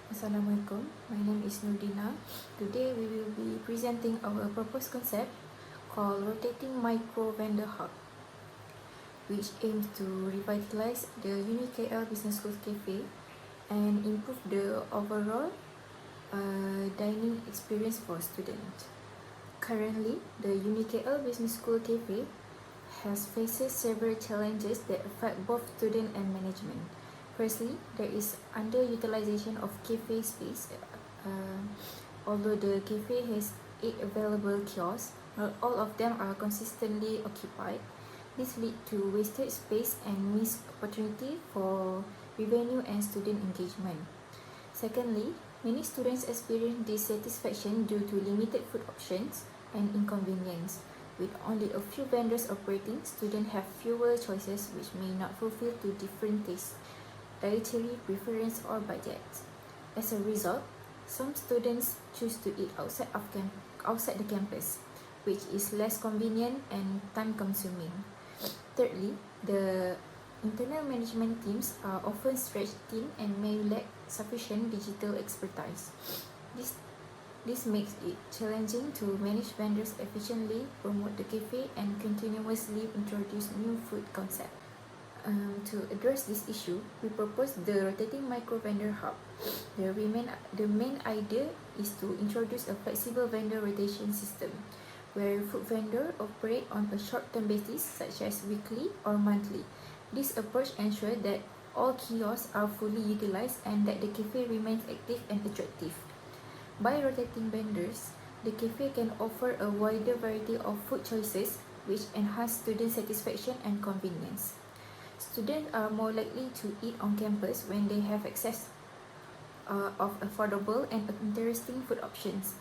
Assalamualaikum, my name is Nurdina. Today we will be presenting our proposed concept called Rotating Micro Vendor Hub, which aims to revitalize the UniKL Business School Cafe and improve the overall dining experience for students. Currently, the UniKL Business School Cafe has faces several challenges that affect both student and management. Firstly, there is underutilization of cafe space. Although the cafe has 8 available kiosks, not all of them are consistently occupied. This leads to wasted space and missed opportunity for revenue and student engagement. Secondly, many students experience dissatisfaction due to limited food options and inconvenience. With only a few vendors operating, students have fewer choices which may not fulfill to different tastes, dietary preference or budget. As a result, some students choose to eat outside the campus, which is less convenient and time-consuming. Thirdly, the internal management teams are often stretched thin and may lack sufficient digital expertise. This makes it challenging to manage vendors efficiently, promote the cafe, and continuously introduce new food concepts. To address this issue, we propose the rotating micro vendor hub. The main idea is to introduce a flexible vendor rotation system, where food vendors operate on a short-term basis, such as weekly or monthly. This approach ensures that all kiosks are fully utilized and that the cafe remains active and attractive. By rotating vendors, the cafe can offer a wider variety of food choices, which enhance student satisfaction and convenience. Students are more likely to eat on campus when they have access of affordable and interesting food options.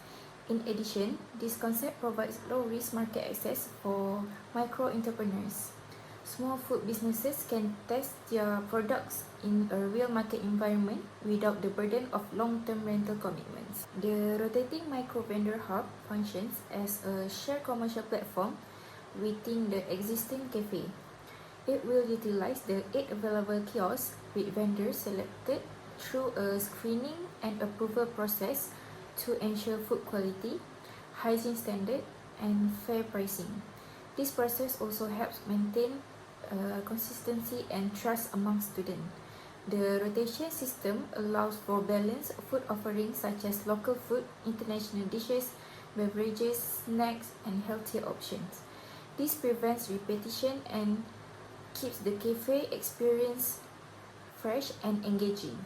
In addition, this concept provides low-risk market access for micro-entrepreneurs. Small food businesses can test their products in a real market environment without the burden of long-term rental commitments. The rotating micro vendor hub functions as a shared commercial platform within the existing cafe. It will utilize the 8 available kiosks with vendors selected through a screening and approval process to ensure food quality, hygiene standard, and fair pricing. This process also helps maintain consistency and trust among students. The rotation system allows for balanced food offerings such as local food, international dishes, beverages, snacks, and healthier options. This prevents repetition and keeps the cafe experience fresh and engaging.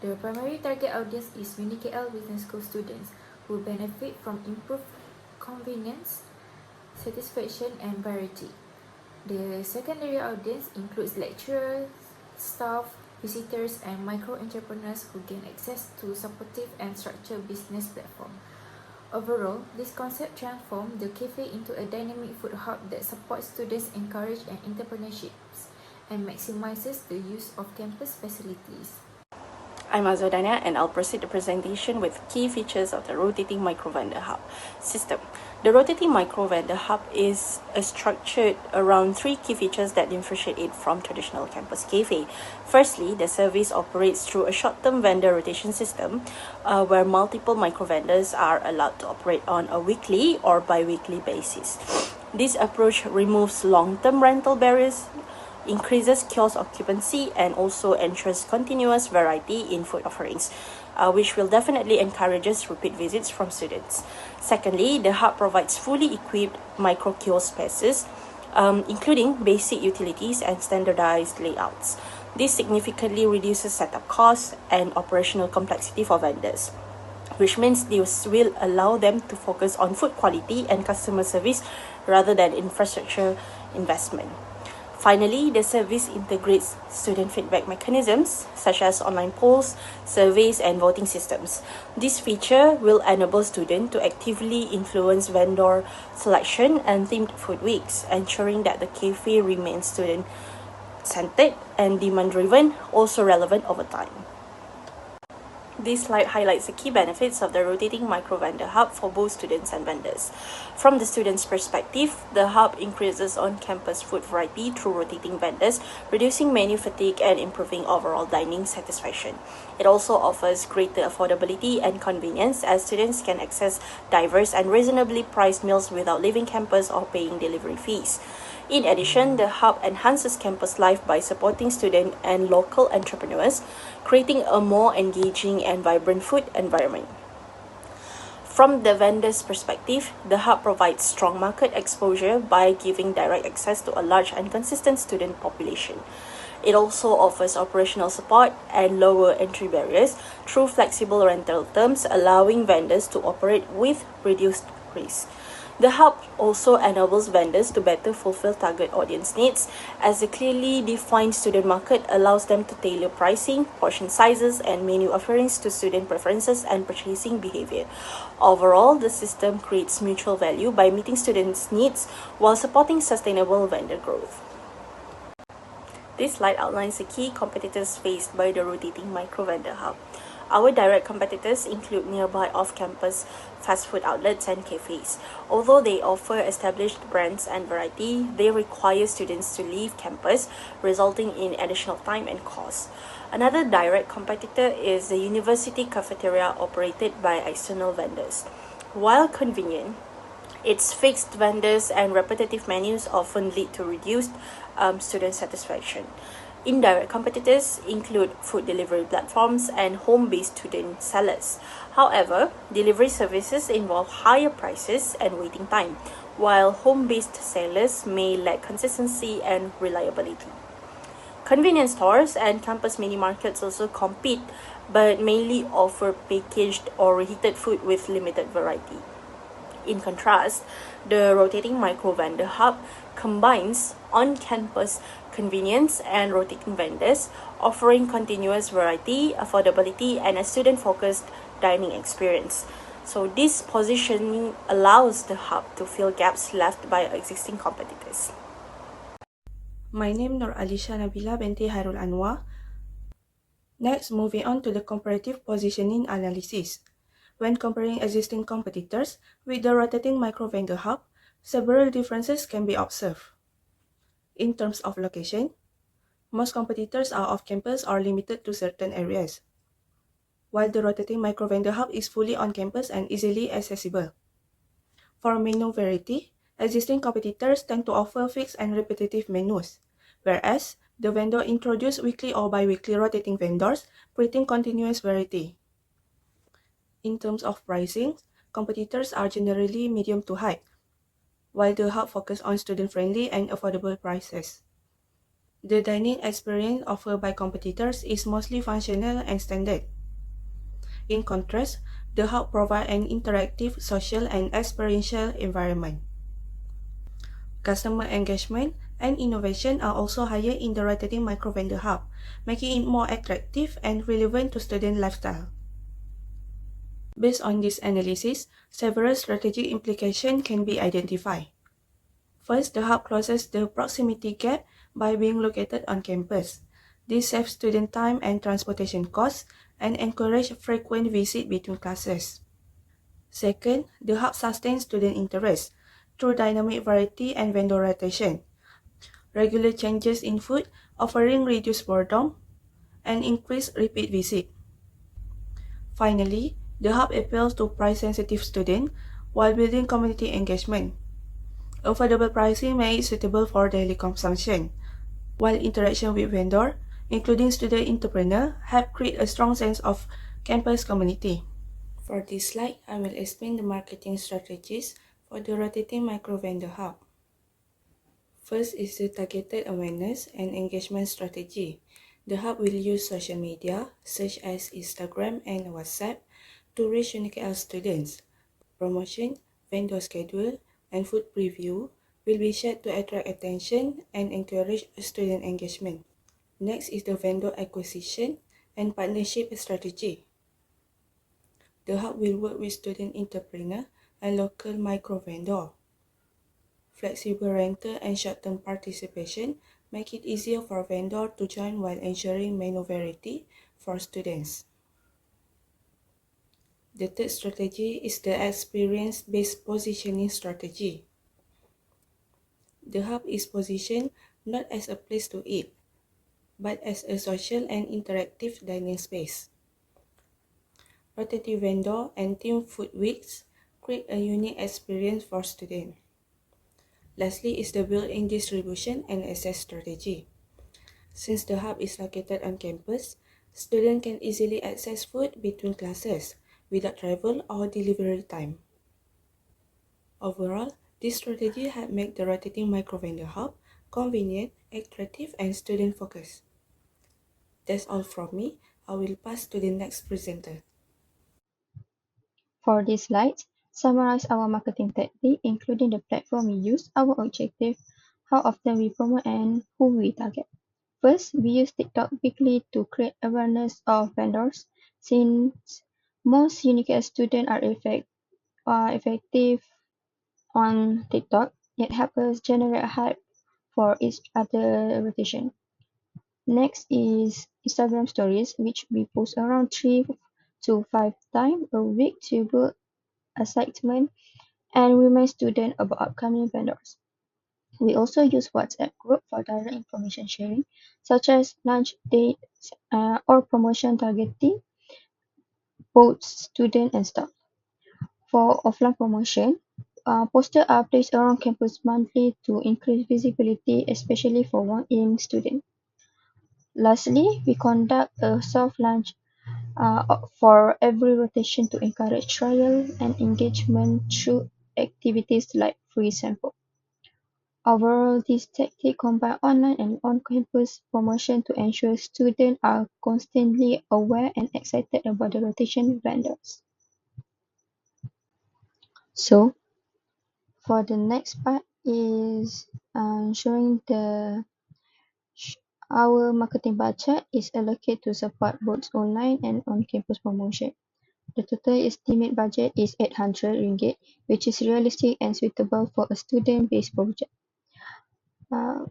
The primary target audience is UniKL Business School students who benefit from improved convenience, satisfaction, and variety. The secondary audience includes lecturers, staff, visitors, and micro-entrepreneurs who gain access to supportive and structured business platform. Overall, this concept transforms the cafe into a dynamic food hub that supports students' encourage and entrepreneurships and maximizes the use of campus facilities. I'm Azodania and I'll proceed the presentation with key features of the rotating micro vendor hub system. The rotating micro vendor hub is structured around 3 key features that differentiate it from traditional campus cafe. Firstly, the service operates through a short-term vendor rotation system where multiple micro vendors are allowed to operate on a weekly or bi-weekly basis. This approach removes long-term rental barriers, increases kiosk occupancy, and also ensures continuous variety in food offerings, which will definitely encourages repeat visits from students. Secondly, the hub provides fully equipped micro kiosk spaces, including basic utilities and standardized layouts. This significantly reduces setup costs and operational complexity for vendors, which means this will allow them to focus on food quality and customer service rather than infrastructure investment. Finally, the service integrates student feedback mechanisms such as online polls, surveys, and voting systems. This feature will enable students to actively influence vendor selection and themed food weeks, ensuring that the cafe remains student-centered and demand-driven, also relevant over time. This slide highlights the key benefits of the rotating micro vendor hub for both students and vendors. From the student's perspective, the hub increases on-campus food variety through rotating vendors, reducing menu fatigue and improving overall dining satisfaction. It also offers greater affordability and convenience as students can access diverse and reasonably priced meals without leaving campus or paying delivery fees. In addition, the hub enhances campus life by supporting student and local entrepreneurs, creating a more engaging and vibrant food environment. From the vendor's perspective, the hub provides strong market exposure by giving direct access to a large and consistent student population. It also offers operational support and lower entry barriers through flexible rental terms, allowing vendors to operate with reduced risk. The hub also enables vendors to better fulfill target audience needs, as the clearly defined student market allows them to tailor pricing, portion sizes, and menu offerings to student preferences and purchasing behavior. Overall, the system creates mutual value by meeting students' needs while supporting sustainable vendor growth. This slide outlines the key competitors faced by the rotating micro vendor hub. Our direct competitors include nearby off-campus fast food outlets and cafes. Although they offer established brands and variety, they require students to leave campus, resulting in additional time and cost. Another direct competitor is the university cafeteria operated by external vendors. While convenient, its fixed vendors and repetitive menus often lead to reduced student satisfaction. Indirect competitors include food delivery platforms and home-based student sellers. However, delivery services involve higher prices and waiting time, while home-based sellers may lack consistency and reliability. Convenience stores and campus mini markets also compete, but mainly offer packaged or reheated food with limited variety. In contrast, the rotating micro vendor hub combines on-campus convenience and rotating vendors, offering continuous variety, affordability, and a student-focused dining experience. So this positioning allows the hub to fill gaps left by existing competitors. My name Nur Alisha Nabila binti Hairul Anwar. Next, moving on to the comparative positioning analysis. When comparing existing competitors with the rotating micro vendor hub, several differences can be observed. In terms of location, most competitors are off campus or limited to certain areas, while the rotating micro vendor hub is fully on campus and easily accessible. For menu variety, existing competitors tend to offer fixed and repetitive menus, whereas the vendor introduces weekly or bi-weekly rotating vendors, creating continuous variety. In terms of pricing, competitors are generally medium to high, while the hub focuses on student-friendly and affordable prices. The dining experience offered by competitors is mostly functional and standard. In contrast, the hub provides an interactive, social, and experiential environment. Customer engagement and innovation are also higher in the rotating micro vendor hub, making it more attractive and relevant to student lifestyle. Based on this analysis, several strategic implications can be identified. First, the hub closes the proximity gap by being located on campus. This saves student time and transportation costs and encourages frequent visit between classes. Second, the hub sustains student interest through dynamic variety and vendor rotation, regular changes in food offering reduced boredom, and increased repeat visit. Finally, the hub appeals to price-sensitive students while building community engagement. Affordable pricing makes it suitable for daily consumption, while interaction with vendor, including student entrepreneur, help create a strong sense of campus community. For this slide, I will explain the marketing strategies for the rotating micro vendor hub. First is the targeted awareness and engagement strategy. The hub will use social media, such as Instagram and WhatsApp, to reach unique students. Promotion, vendor schedule, and food preview will be shared to attract attention and encourage student engagement. Next is the vendor acquisition and partnership strategy. The hub will work with student entrepreneur and local micro vendor. Flexible rental and short-term participation make it easier for vendor to join while ensuring menu variety for students. The third strategy is the experience-based positioning strategy. The hub is positioned not as a place to eat, but as a social and interactive dining space. Rotating vendor and team food weeks create a unique experience for students. Lastly is the built-in distribution and access strategy. Since the hub is located on campus, students can easily access food between classes without travel or delivery time. Overall, this strategy has made the rotating micro-vendor hub convenient, attractive, and student-focused. That's all from me. I will pass to the next presenter. For these slides, summarize our marketing tactic, including the platform we use, our objective, how often we promote, and who we target. First, we use TikTok weekly to create awareness of vendors, since most unique students are effective on TikTok. It helps us generate hype for each other rotation. Next is Instagram stories, which we post around 3 to 5 times a week to build excitement and remind students about upcoming vendors. We also use WhatsApp group for direct information sharing, such as lunch dates or promotion targeting both student and staff. For offline promotion, poster are placed around campus monthly to increase visibility, especially for walk-in students. Lastly, we conduct a soft launch for every rotation to encourage trial and engagement through activities like free sample. Overall, this tactic combines online and on-campus promotion to ensure students are constantly aware and excited about the rotation vendors. So, for the next part is showing our marketing budget is allocated to support both online and on-campus promotion. The total estimate budget is ringgit, which is realistic and suitable for a student-based project. Uh,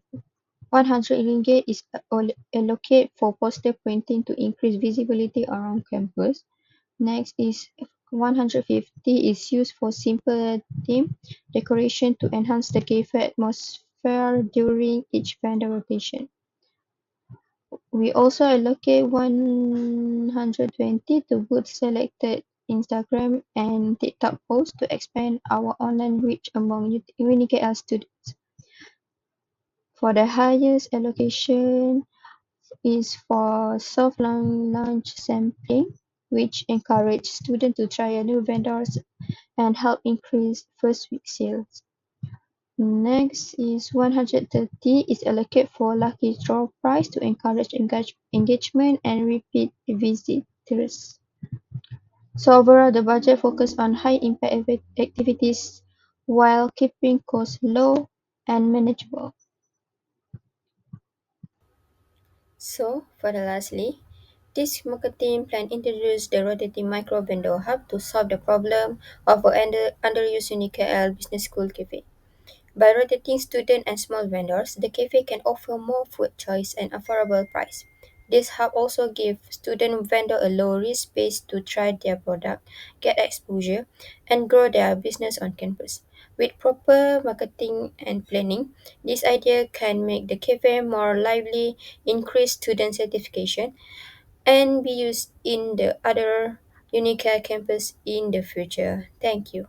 ringgit is allocated for poster printing to increase visibility around campus. Next is 150 is used for simple theme decoration to enhance the cafe atmosphere during each vendor rotation. We also allocate 120 to boost selected Instagram and TikTok posts to expand our online reach among UniKL students. For the highest allocation is for soft launch sampling, which encourage students to try new vendors and help increase first week sales. Next is 130 is allocated for lucky draw prize to encourage engagement and repeat visitors. So overall, the budget focused on high impact activities while keeping costs low and manageable. So, for the lastly, this marketing plan introduced the rotating micro vendor hub to solve the problem of an underused UniKL Business School cafe. By rotating student and small vendors, the cafe can offer more food choice and affordable price. This hub also gives student vendor a low-risk space to try their product, get exposure, and grow their business on campus. With proper marketing and planning, this idea can make the cafe more lively, increase student certification, and be used in the other Unicare campus in the future. Thank you.